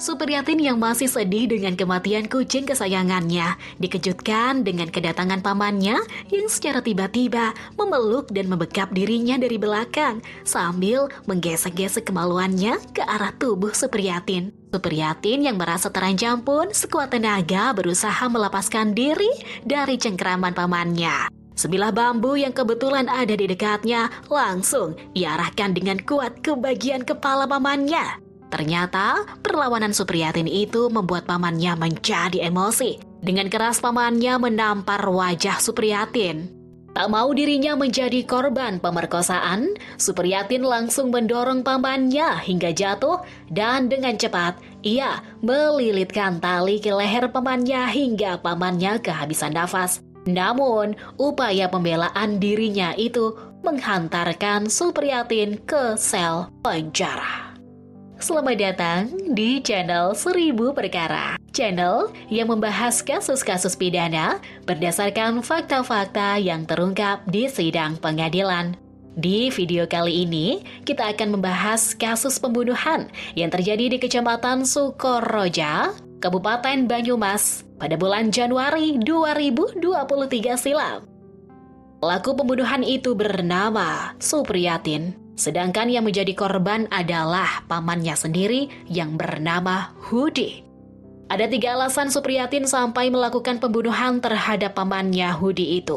Supriyatin yang masih sedih dengan kematian kucing kesayangannya dikejutkan dengan kedatangan pamannya yang secara tiba-tiba memeluk dan membekap dirinya dari belakang sambil menggesek-gesek kemaluannya ke arah tubuh Supriyatin. Supriyatin yang merasa terancam pun sekuat tenaga berusaha melepaskan diri dari cengkeraman pamannya. Sebilah bambu yang kebetulan ada di dekatnya langsung diarahkan dengan kuat ke bagian kepala pamannya. Ternyata perlawanan Supriyatin itu membuat pamannya menjadi emosi. Dengan keras pamannya menampar wajah Supriyatin. Tak mau dirinya menjadi korban pemerkosaan, Supriyatin langsung mendorong pamannya hingga jatuh dan dengan cepat ia melilitkan tali ke leher pamannya hingga pamannya kehabisan nafas. Namun, upaya pembelaan dirinya itu menghantarkan Supriyatin ke sel penjara. Selamat datang di channel 1000 Perkara, channel yang membahas kasus-kasus pidana berdasarkan fakta-fakta yang terungkap di sidang pengadilan. Di video kali ini, kita akan membahas kasus pembunuhan yang terjadi di Kecamatan Sukoroja, Kabupaten Banyumas pada bulan Januari 2023 silam. Pelaku pembunuhan itu bernama Supriyatin. Sedangkan yang menjadi korban adalah pamannya sendiri yang bernama Hudi. Ada 3 alasan Supriyatin sampai melakukan pembunuhan terhadap pamannya Hudi itu.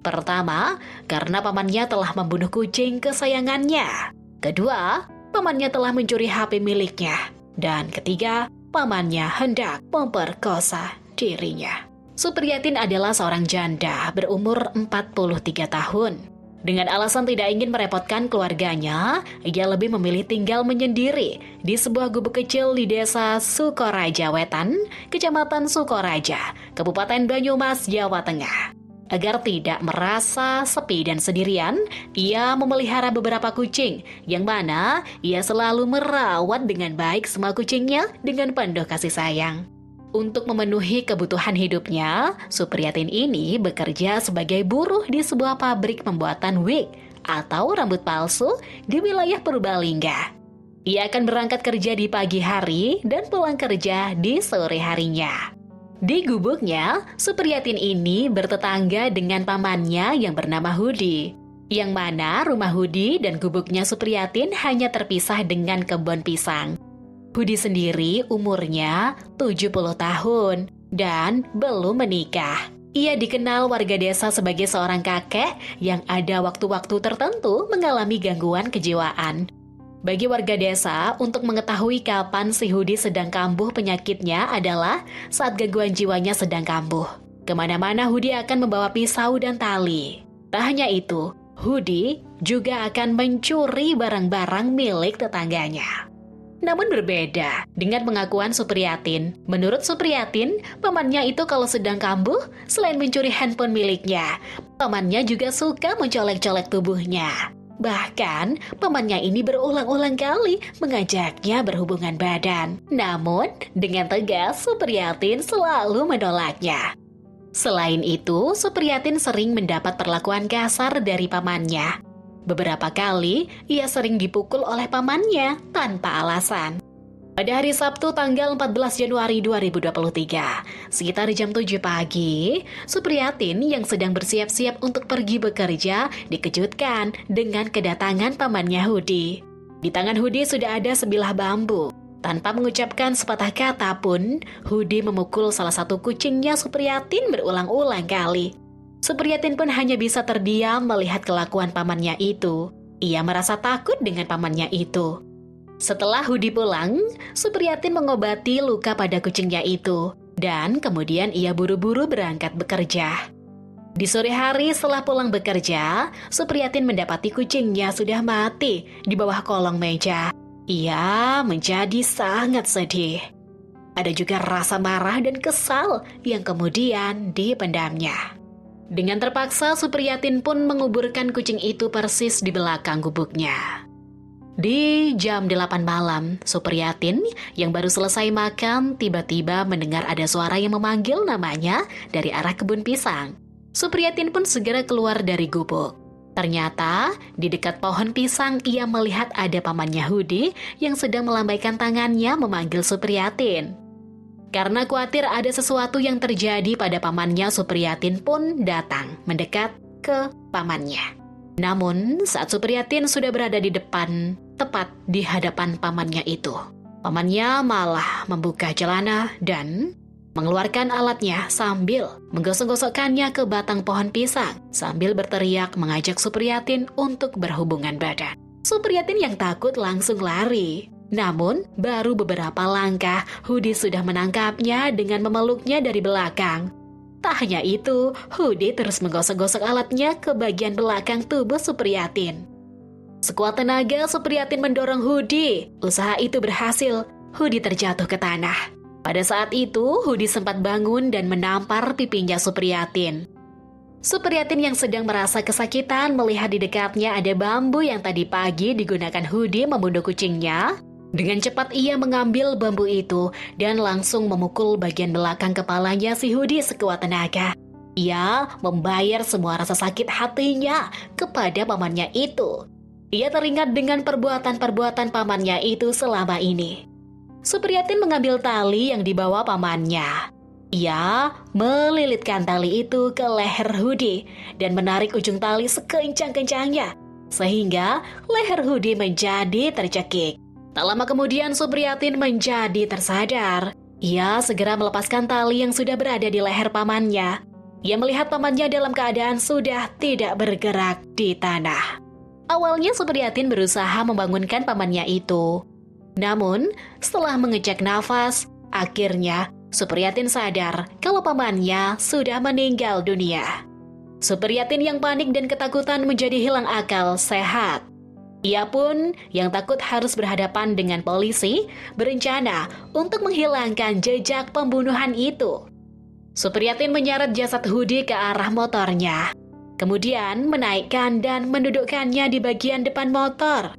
Pertama, karena pamannya telah membunuh kucing kesayangannya. Kedua, pamannya telah mencuri HP miliknya. Dan ketiga, pamannya hendak memperkosa dirinya. Supriyatin adalah seorang janda berumur 43 tahun. Dengan alasan tidak ingin merepotkan keluarganya, ia lebih memilih tinggal menyendiri di sebuah gubuk kecil di desa Sukoraja Wetan, Kecamatan Sukoraja, Kabupaten Banyumas, Jawa Tengah. Agar tidak merasa sepi dan sendirian, ia memelihara beberapa kucing, yang mana ia selalu merawat dengan baik semua kucingnya dengan penuh kasih sayang. Untuk memenuhi kebutuhan hidupnya, Supriyatin ini bekerja sebagai buruh di sebuah pabrik pembuatan wig atau rambut palsu di wilayah Purbalingga. Ia akan berangkat kerja di pagi hari dan pulang kerja di sore harinya. Di gubuknya, Supriyatin ini bertetangga dengan pamannya yang bernama Hudi, yang mana rumah Hudi dan gubuknya Supriyatin hanya terpisah dengan kebun pisang. Hudi sendiri umurnya 70 tahun dan belum menikah. Ia dikenal warga desa sebagai seorang kakek yang ada waktu-waktu tertentu mengalami gangguan kejiwaan. Bagi warga desa, untuk mengetahui kapan si Hudi sedang kambuh penyakitnya adalah saat gangguan jiwanya sedang kambuh. Kemana-mana Hudi akan membawa pisau dan tali. Tak hanya itu, Hudi juga akan mencuri barang-barang milik tetangganya. Namun berbeda dengan pengakuan Supriyatin. Menurut Supriyatin, pamannya itu kalau sedang kambuh, selain mencuri handphone miliknya, pamannya juga suka mencolek-colek tubuhnya. Bahkan, pamannya ini berulang-ulang kali mengajaknya berhubungan badan. Namun, dengan tegas, Supriyatin selalu menolaknya. Selain itu, Supriyatin sering mendapat perlakuan kasar dari pamannya. Beberapa kali, ia sering dipukul oleh pamannya tanpa alasan. Pada hari Sabtu tanggal 14 Januari 2023, sekitar jam 7 pagi, Supriyatin yang sedang bersiap-siap untuk pergi bekerja dikejutkan dengan kedatangan pamannya Hudi. Di tangan Hudi sudah ada sebilah bambu. Tanpa mengucapkan sepatah kata pun, Hudi memukul salah satu kucingnya Supriyatin berulang-ulang kali. Supriyatin pun hanya bisa terdiam melihat kelakuan pamannya itu. Ia merasa takut dengan pamannya itu. Setelah Hudi pulang, Supriyatin mengobati luka pada kucingnya itu. Dan kemudian ia buru-buru berangkat bekerja. Di sore hari setelah pulang bekerja, Supriyatin mendapati kucingnya sudah mati di bawah kolong meja. Ia menjadi sangat sedih. Ada juga rasa marah dan kesal yang kemudian dipendamnya. Dengan terpaksa, Supriyatin pun menguburkan kucing itu persis di belakang gubuknya. Di jam 8 malam, Supriyatin yang baru selesai makan tiba-tiba mendengar ada suara yang memanggil namanya dari arah kebun pisang. Supriyatin pun segera keluar dari gubuk. Ternyata, di dekat pohon pisang ia melihat ada pamannya Hudi yang sedang melambaikan tangannya memanggil Supriyatin. Karena khawatir ada sesuatu yang terjadi pada pamannya, Supriyatin pun datang mendekat ke pamannya. Namun, saat Supriyatin sudah berada di depan, tepat di hadapan pamannya itu, pamannya malah membuka celana dan mengeluarkan alatnya sambil menggosok-gosokkannya ke batang pohon pisang sambil berteriak mengajak Supriyatin untuk berhubungan badan. Supriyatin yang takut langsung lari. Namun, baru beberapa langkah, Hudi sudah menangkapnya dengan memeluknya dari belakang. Tak hanya itu, Hudi terus menggosok-gosok alatnya ke bagian belakang tubuh Supriyatin. Sekuat tenaga, Supriyatin mendorong Hudi. Usaha itu berhasil. Hudi terjatuh ke tanah. Pada saat itu, Hudi sempat bangun dan menampar pipinya Supriyatin. Supriyatin yang sedang merasa kesakitan melihat di dekatnya ada bambu yang tadi pagi digunakan Hudi membunuh kucingnya. Dengan cepat ia mengambil bambu itu dan langsung memukul bagian belakang kepalanya si Hudi sekuat tenaga. Ia membayar semua rasa sakit hatinya kepada pamannya itu. Ia teringat dengan perbuatan-perbuatan pamannya itu selama ini. Supriyatin mengambil tali yang dibawa pamannya. Ia melilitkan tali itu ke leher Hudi dan menarik ujung tali sekencang-kencangnya sehingga leher Hudi menjadi tercekik. Tak lama kemudian Supriyatin menjadi tersadar. Ia segera melepaskan tali yang sudah berada di leher pamannya. Ia melihat pamannya dalam keadaan sudah tidak bergerak di tanah. Awalnya Supriyatin berusaha membangunkan pamannya itu. Namun, setelah mengecek nafas, akhirnya Supriyatin sadar kalau pamannya sudah meninggal dunia. Supriyatin yang panik dan ketakutan menjadi hilang akal sehat. Ia pun yang takut harus berhadapan dengan polisi, berencana untuk menghilangkan jejak pembunuhan itu. Supriyatin menyeret jasad Hudi ke arah motornya, kemudian menaikkan dan mendudukkannya di bagian depan motor.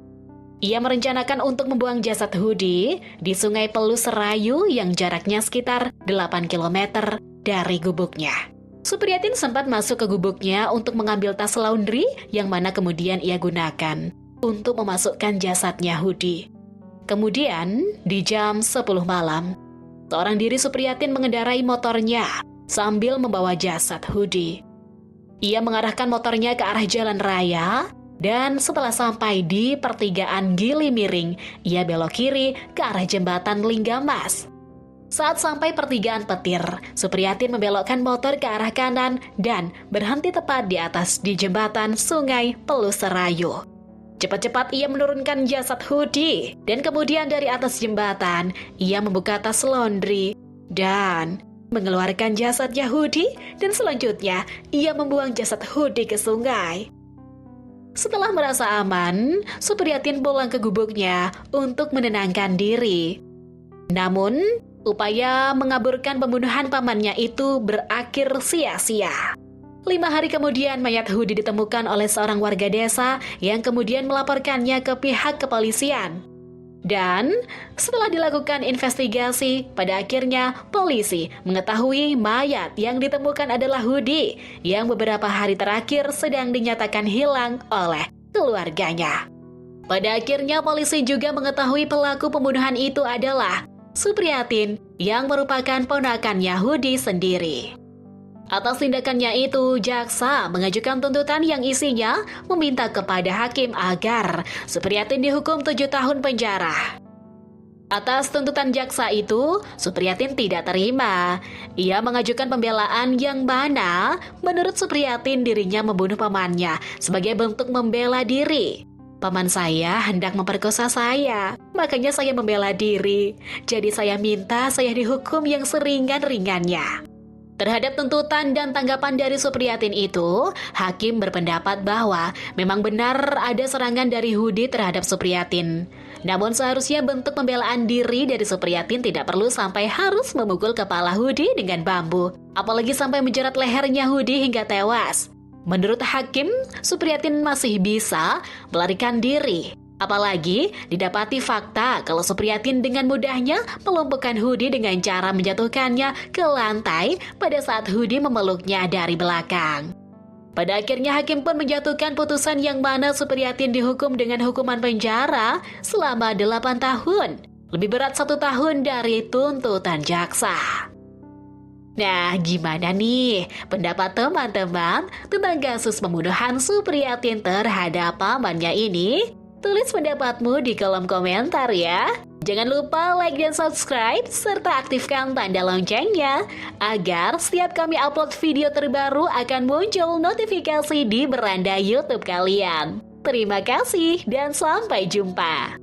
Ia merencanakan untuk membuang jasad Hudi di Sungai Pelus Serayu yang jaraknya sekitar 8 km dari gubuknya. Supriyatin sempat masuk ke gubuknya untuk mengambil tas laundry yang mana kemudian ia gunakan untuk memasukkan jasadnya Hudi. Kemudian, di jam 10 malam, seorang diri Supriyatin mengendarai motornya sambil membawa jasad Hudi. Ia mengarahkan motornya ke arah jalan raya. Dan setelah sampai di pertigaan Gili Miring, ia belok kiri ke arah jembatan Linggamas. Saat sampai pertigaan Petir, Supriyatin membelokkan motor ke arah kanan dan berhenti tepat di atas di jembatan Sungai Pelus Serayu. Cepat-cepat ia menurunkan jasad Hudi dan kemudian dari atas jembatan, ia membuka tas laundry dan mengeluarkan jasadnya Hudi dan selanjutnya ia membuang jasad Hudi ke sungai. Setelah merasa aman, Supriyatin pulang ke gubuknya untuk menenangkan diri. Namun, upaya mengaburkan pembunuhan pamannya itu berakhir sia-sia. 5 hari kemudian, mayat Hudi ditemukan oleh seorang warga desa yang kemudian melaporkannya ke pihak kepolisian. Dan setelah dilakukan investigasi, pada akhirnya polisi mengetahui mayat yang ditemukan adalah Hudi yang beberapa hari terakhir sedang dinyatakan hilang oleh keluarganya. Pada akhirnya polisi juga mengetahui pelaku pembunuhan itu adalah Supriyatin yang merupakan ponakannya Hudi sendiri. Atas tindakannya itu, jaksa mengajukan tuntutan yang isinya meminta kepada hakim agar Supriyatin dihukum 7 tahun penjara. Atas tuntutan jaksa itu, Supriyatin tidak terima. Ia mengajukan pembelaan yang mana menurut Supriyatin dirinya membunuh pamannya sebagai bentuk membela diri. Paman saya hendak memperkosa saya, makanya saya membela diri. Jadi saya minta saya dihukum yang seringan-ringannya. Terhadap tuntutan dan tanggapan dari Supriyatin itu, hakim berpendapat bahwa memang benar ada serangan dari Hudi terhadap Supriyatin. Namun seharusnya bentuk pembelaan diri dari Supriyatin tidak perlu sampai harus memukul kepala Hudi dengan bambu, apalagi sampai menjerat lehernya Hudi hingga tewas. Menurut hakim, Supriyatin masih bisa melarikan diri. Apalagi didapati fakta kalau Supriyatin dengan mudahnya melumpuhkan Hudi dengan cara menjatuhkannya ke lantai pada saat Hudi memeluknya dari belakang. Pada akhirnya hakim pun menjatuhkan putusan yang mana Supriyatin dihukum dengan hukuman penjara selama 8 tahun. Lebih berat 1 tahun dari tuntutan jaksa. Nah, gimana nih pendapat teman-teman tentang kasus pembunuhan Supriyatin terhadap pamannya ini? Tulis pendapatmu di kolom komentar ya. Jangan lupa like dan subscribe serta aktifkan tanda loncengnya agar setiap kami upload video terbaru akan muncul notifikasi di beranda YouTube kalian. Terima kasih dan sampai jumpa.